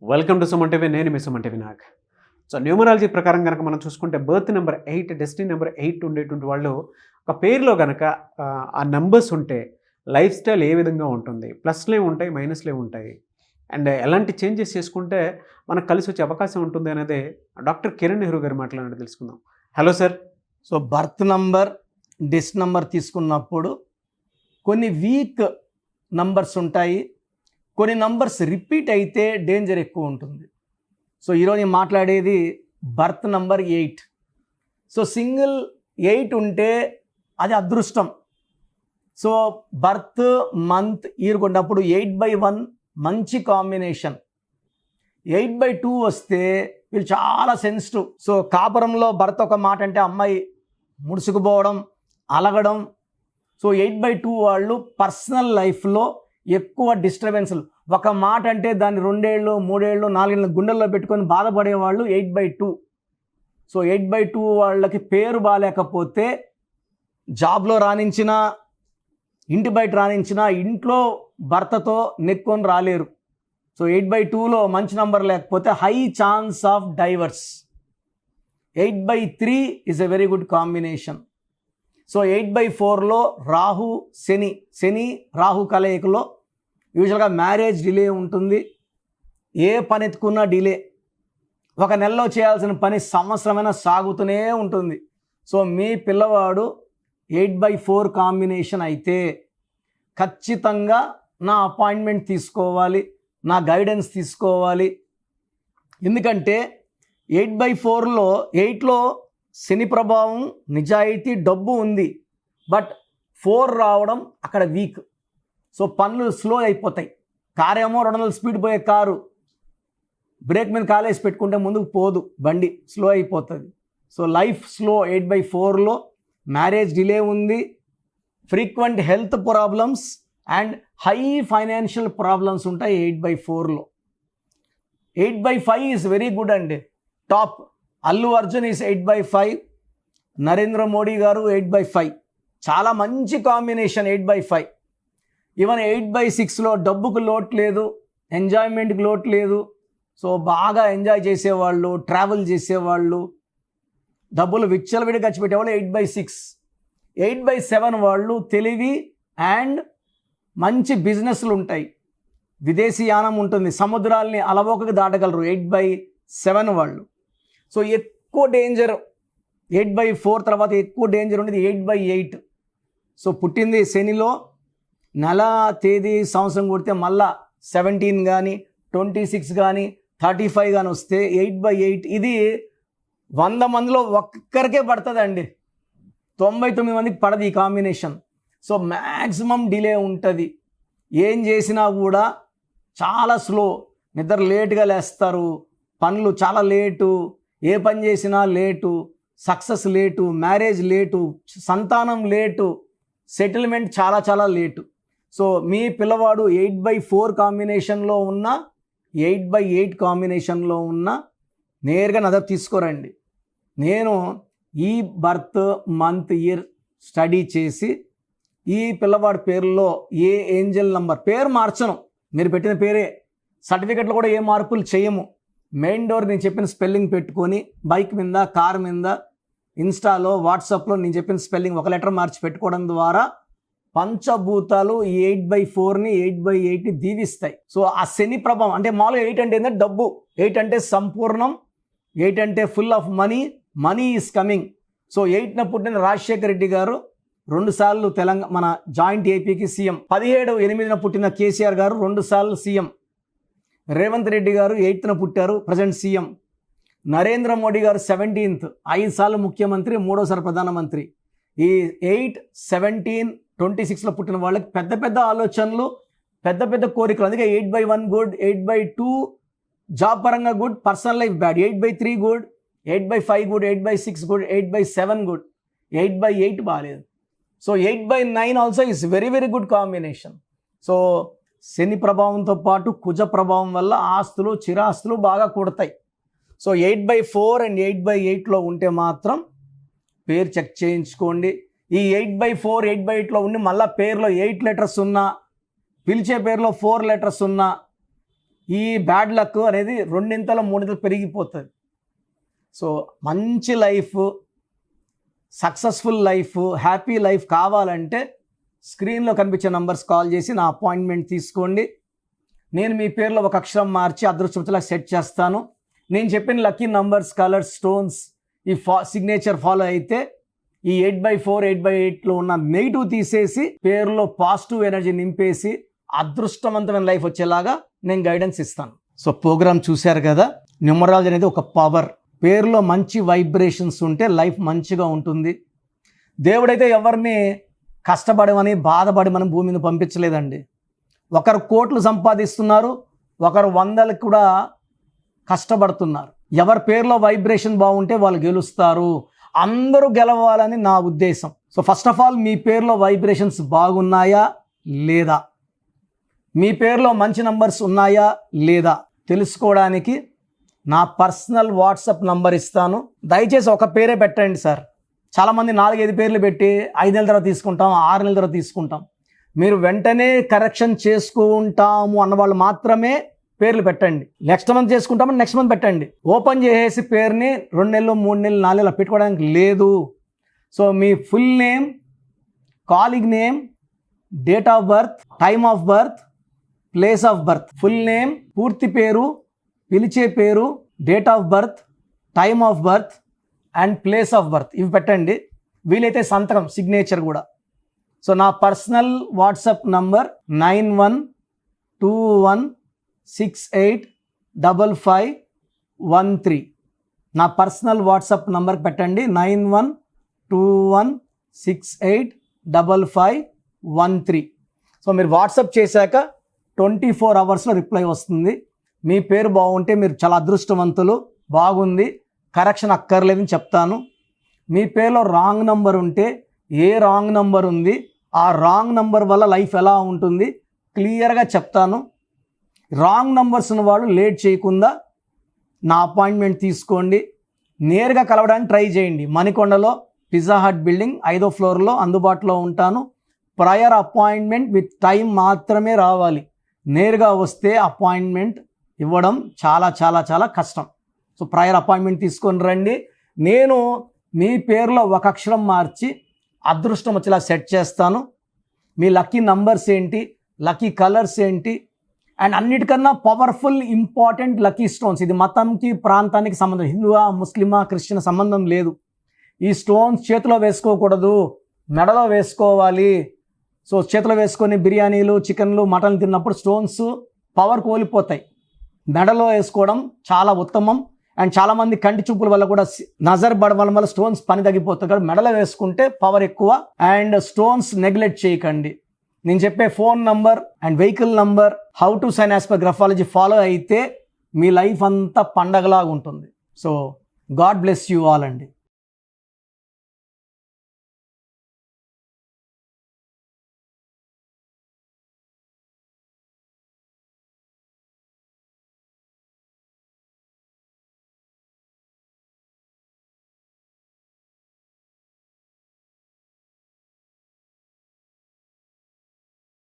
Welcome to Suman TV. నేను మీ Suman TV Nag. So numerology ప్రకారం కనుక మనం చూసుకుంటే బర్త్ నెంబర్ 8, డెస్టినీ నెంబర్ 8 ఉండేటువంటి వాళ్ళు ఒక పేరులో కనుక ఆ నెంబర్స్ ఉంటే లైఫ్ స్టైల్ ఏ విధంగా ఉంటుంది, ప్లస్లే ఉంటాయి, మైనస్లే ఉంటాయి, అండ్ ఎలాంటి చేంజెస్ చేసుకుంటే మనకు కలిసి వచ్చే అవకాశం ఉంటుంది అనేది డాక్టర్ కిరణ్ నెహ్రూ గారి మాట్లాడి తెలుసుకుందాం. Hello sir. So birth number, death number తీసుకున్నప్పుడు కొన్ని వీక్ నంబర్స్ ఉంటాయి, కొన్ని నంబర్స్ రిపీట్ అయితే డేంజర్ ఎక్కువ ఉంటుంది. సో ఈరోజు నేను మాట్లాడేది బర్త్ నంబర్ 8. సో సింగిల్ 8 ఉంటే అది అదృష్టం. సో బర్త్, మంత్, ఇయర్ కొన్నప్పుడు 8/1 మంచి కాంబినేషన్. 8/2 వస్తే వీళ్ళు చాలా సెన్సిటివ్. సో కాపురంలో భర్త ఒక మాట అంటే అమ్మాయి ముడుచుకుపోవడం, అలగడం. సో 8/2 వాళ్ళు పర్సనల్ లైఫ్లో ఎక్కువ డిస్టర్బెన్స్లు. ఒక మాట అంటే దాన్ని 2 ఏళ్ళు, 3 ఏళ్ళు, 4 ఏళ్ళు గుండెల్లో పెట్టుకొని బాధపడేవాళ్ళు 8/2. సో 8/2 వాళ్ళకి పేరు బాగాలేకపోతే జాబ్లో రాణించినా, ఇంటి బయట రాణించినా ఇంట్లో భర్తతో నెక్కొని రాలేరు. సో 8/2లో మంచి నంబర్ లేకపోతే high chance of divorce. 8/3 is a very good combination. So 8/4లో రాహు, శని రాహు కలయికలో యూజువల్గా మ్యారేజ్ డిలే ఉంటుంది. ఏ పని ఎత్తుకున్నా డిలే. ఒక నెలలో చేయాల్సిన పని సంవత్సరమైనా సాగుతూనే ఉంటుంది. సో మీ పిల్లవాడు 8/4 కాంబినేషన్ అయితే ఖచ్చితంగా నా అపాయింట్మెంట్ తీసుకోవాలి, నా గైడెన్స్ తీసుకోవాలి. ఎందుకంటే 8/4లో 8లో శని ప్రభావం, నిజాయితీ, డబ్బు ఉంది. బట్ 4 రావడం అక్కడ వీక్. సో పనులు స్లో అయిపోతాయి. కారు ఏమో 200 స్పీడ్ పోయే కారు బ్రేక్ మీద కాలేసి పెట్టుకుంటే ముందుకు పోదు, బండి స్లో అయిపోతుంది. So life slow. 8/4లో మ్యారేజ్ డిలే ఉంది, frequent health problems and high financial problems ఉంటాయి 8/4లో. 8/5 ఈజ్ వెరీ గుడ్ అండి. Top Allu Arjun is 8/5, Narendra Modi garu 8/5. చాలా మంచి కాంబినేషన్ 8/5. ఈవెన్ 8/6లో డబ్బుకు లోటు లేదు, ఎంజాయ్మెంట్కి లోటు లేదు. సో బాగా ఎంజాయ్ చేసేవాళ్ళు, ట్రావెల్ చేసేవాళ్ళు, డబ్బులు విచ్చలవిడి ఖర్చు పెట్టేవాళ్ళు 8/6. 8/7 వాళ్ళు తెలివి అండ్ మంచి బిజినెస్లు ఉంటాయి, విదేశీ యానం ఉంటుంది, సముద్రాల్ని అలవోకగా దాటగలరు 8/7 వాళ్ళు. సో ఎక్కువ డేంజర్ 8/4 తర్వాత ఎక్కువ డేంజర్ ఉండేది 8/8. సో పుట్టింది శనిలో, నెల, తేదీ, సంవత్సరం కొడితే మళ్ళా 17 కానీ 26 కానీ 35 కానీ వస్తే 8/8 ఇది 100 మందిలో ఒక్కరికే పడుతుందండి. 99 మందికి పడదు ఈ కాంబినేషన్. సో మ్యాక్సిమం డిలే ఉంటుంది. ఏం చేసినా కూడా చాలా స్లో, నిద్ర లేటుగా లేస్తారు, పనులు చాలా లేటు, ఏ పని చేసినా late, success late, marriage late, సంతానం లేటు, సెటిల్మెంట్ చాలా చాలా లేటు. సో మీ పిల్లవాడు 8/4 కాంబినేషన్లో ఉన్న, 8/8 కాంబినేషన్లో ఉన్న నేరుగా నజర్ తీసుకోరండి. నేను ఈ బర్త్, మంత్, ఇయర్ స్టడీ చేసి ఈ పిల్లవాడి పేరులో ఏ ఏంజల్ నంబర్, పేరు మార్చను, మీరు పెట్టిన పేరే, సర్టిఫికెట్లో కూడా ఏ మార్పులు చేయము. మెయిన్ డోర్ నేను చెప్పిన స్పెల్లింగ్ పెట్టుకొని బైక్ మీద, కార్ మీద, ఇన్స్టాలో, వాట్సాప్లో నేను చెప్పిన స్పెల్లింగ్ ఒక లెటర్ మార్చి పెట్టుకోవడం ద్వారా పంచభూతాలు ఈ 8/4ని 8/8ని దీవిస్తాయి. సో ఆ శని ప్రభావం అంటే మామూలుగా 8 అంటే ఏంటంటే డబ్బు, 8 అంటే సంపూర్ణం, 8 అంటే full of money, money is coming. So 8న పుట్టిన రాజశేఖర రెడ్డి గారు 2 సార్లు మన జాయింట్ ఏపీకి సీఎం. 17/8న పుట్టిన కేసీఆర్ గారు 2 సార్లు సీఎం. రేవంత్ రెడ్డి గారు 8న పుట్టారు, ప్రజెంట్ సీఎం. నరేంద్ర మోడీ గారు 17th 5 సార్లు ముఖ్యమంత్రి, 3వసారి ప్రధానమంత్రి. ఈ 8, 17, 26లో పుట్టిన వాళ్ళకి పెద్ద పెద్ద ఆలోచనలు, పెద్ద పెద్ద కోరికలు. అందుకే 8/1 గుడ్, 8/2 జాబ్ పరంగా good, personal life bad. 8/3 good, 8/5 good, 8/6 good, 8/7 good, 8/8 బాగాలేదు. So 8/9 also is very very good combination. So Shani ప్రభావంతో పాటు కుజ ప్రభావం వల్ల ఆస్తులు, చిరాస్తులు బాగా కూడతాయి. సో 8/4 అండ్ 8/8లో ఉంటే మాత్రం పేరు చెక్ చేయించుకోండి. ఈ 8/4, 8/8లో ఉండి మళ్ళీ పేరులో 8 లెటర్స్ ఉన్నా, పిలిచే పేరులో 4 లెటర్స్ ఉన్నా, ఈ బ్యాడ్ లక్ అనేది రెండింతలు మూడింతలు పెరిగిపోతుంది. సో మంచి life, successful life, happy life కావాలంటే స్క్రీన్లో కనిపించే నంబర్స్ కాల్ చేసి నా అపాయింట్మెంట్ తీసుకోండి. నేను మీ పేరులో ఒక అక్షరం మార్చి అదృష్టవంతులకు సెట్ చేస్తాను. నేను చెప్పిన లక్కీ నంబర్స్, కలర్స్, స్టోన్స్ ఈ సిగ్నేచర్ ఫాలో అయితే ఈ 8/4 8/8లో ఉన్న నెగిటివ్ తీసేసి పేరులో పాజిటివ్ ఎనర్జీ నింపేసి అదృష్టవంతమైన లైఫ్ వచ్చేలాగా నేను గైడెన్స్ ఇస్తాను. సో ప్రోగ్రామ్ చూశారు కదా, న్యూమరాలజీ అనేది ఒక పవర్. పేరులో మంచి వైబ్రేషన్స్ ఉంటే లైఫ్ మంచిగా ఉంటుంది. దేవుడైతే ఎవరిని కష్టపడమని బాధపడమని భూమి మీద పంపించలేదండి. ఒకరు కోట్లు సంపాదిస్తున్నారు, ఒకరు 100లకు కూడా కష్టపడుతున్నారు. ఎవరి పేరులో వైబ్రేషన్ బాగుంటే వాళ్ళు గెలుస్తారు. అందరూ గెలవాలని నా ఉద్దేశం. సో ఫస్ట్ ఆఫ్ ఆల్ మీ పేరులో వైబ్రేషన్స్ బాగున్నాయా లేదా, మీ పేరులో మంచి నంబర్స్ ఉన్నాయా లేదా తెలుసుకోవడానికి నా పర్సనల్ వాట్సాప్ నంబర్ ఇస్తాను. దయచేసి ఒక పేరే పెట్టండి సార్. చాలామంది 4-5 పేర్లు పెట్టి 5 నెలల తర్వాత తీసుకుంటాం, 6 నెలల తర్వాత తీసుకుంటాం. మీరు వెంటనే కరెక్షన్ చేసుకుంటాము అన్నవాళ్ళు మాత్రమే పేర్లు పెట్టండి. నెక్స్ట్ మంత్ చేసుకుంటామని నెక్స్ట్ మంత్ పెట్టండి. ఓపెన్ చేసేసి పేరుని 2 నెలలు 3 నెలలు 4 నెలలు పెట్టుకోవడానికి లేదు. So me full name, calling name, date of birth, time of birth, place of birth, full name, పూర్తి పేరు, పిలిచే పేరు, date of birth, time of birth and place of birth ఇవి పెట్టండి. వీలైతే సంతకం, సిగ్నేచర్ కూడా. సో నా పర్సనల్ వాట్సాప్ నంబర్ 9121685513. నా పర్సనల్ వాట్సాప్ నంబర్కి పెట్టండి 9121685513. సో మీరు వాట్సాప్ చేశాక 24 అవర్స్లో రిప్లై వస్తుంది. మీ పేరు బాగుంటే మీరు చాలా అదృష్టవంతులు, బాగుంది, కరెక్షన్ అక్కర్లేదని చెప్తాను. మీ పేరులో రాంగ్ నంబర్ ఉంటే ఏ రాంగ్ నంబర్ ఉంది, ఆ రాంగ్ నంబర్ వల్ల లైఫ్ ఎలా ఉంటుంది క్లియర్గా చెప్తాను. రాంగ్ నంబర్స్ ఉన్న వాళ్ళు లేట్ చేయకుండా నా అపాయింట్మెంట్ తీసుకోండి. నేరుగా కలవడానికి ట్రై చేయండి. మణికొండలో పిజ్జా హట్ బిల్డింగ్ 5వ ఫ్లోర్లో అందుబాటులో ఉంటాను. ప్రయర్ అపాయింట్మెంట్ విత్ టైం మాత్రమే రావాలి. నేరుగా వస్తే అపాయింట్మెంట్ ఇవ్వడం చాలా చాలా చాలా కష్టం. సో ప్రయర్ అపాయింట్మెంట్ తీసుకొని రండి. నేను మీ పేరులో ఒక అక్షరం మార్చి అదృష్టం వచ్చేలా సెట్ చేస్తాను. మీ లక్కీ నంబర్స్ ఏంటి, లక్కీ కలర్స్ ఏంటి, అండ్ అన్నిటికన్నా పవర్ఫుల్ ఇంపార్టెంట్ లక్కీ స్టోన్స్. ఇది మతంకి ప్రాంతానికి సంబంధం, హిందువా ముస్లిమా క్రిస్టియన్ సంబంధం లేదు. ఈ స్టోన్స్ చేతిలో వేసుకోకూడదు, మెడలో వేసుకోవాలి. సో చేతిలో వేసుకొని బిర్యానీలు, చికెన్లు, మటన్లు తిన్నప్పుడు స్టోన్స్ పవర్ కోల్పోతాయి. మెడలో వేసుకోవడం చాలా ఉత్తమం. అండ్ చాలామంది కంటి చూపుల వల్ల కూడా నజర్ పడడం వల్ల స్టోన్స్ పని తగ్గిపోతుంది. కాబట్టి మెడలో వేసుకుంటే పవర్ ఎక్కువ. అండ్ స్టోన్స్ నెగ్లెక్ట్ చేయకండి. నేను చెప్పే phone number and vehicle number, how to sign as per graphology follow అయితే మీ లైఫ్ అంతా పండగలాగా ఉంటుంది. So God bless you all అండి.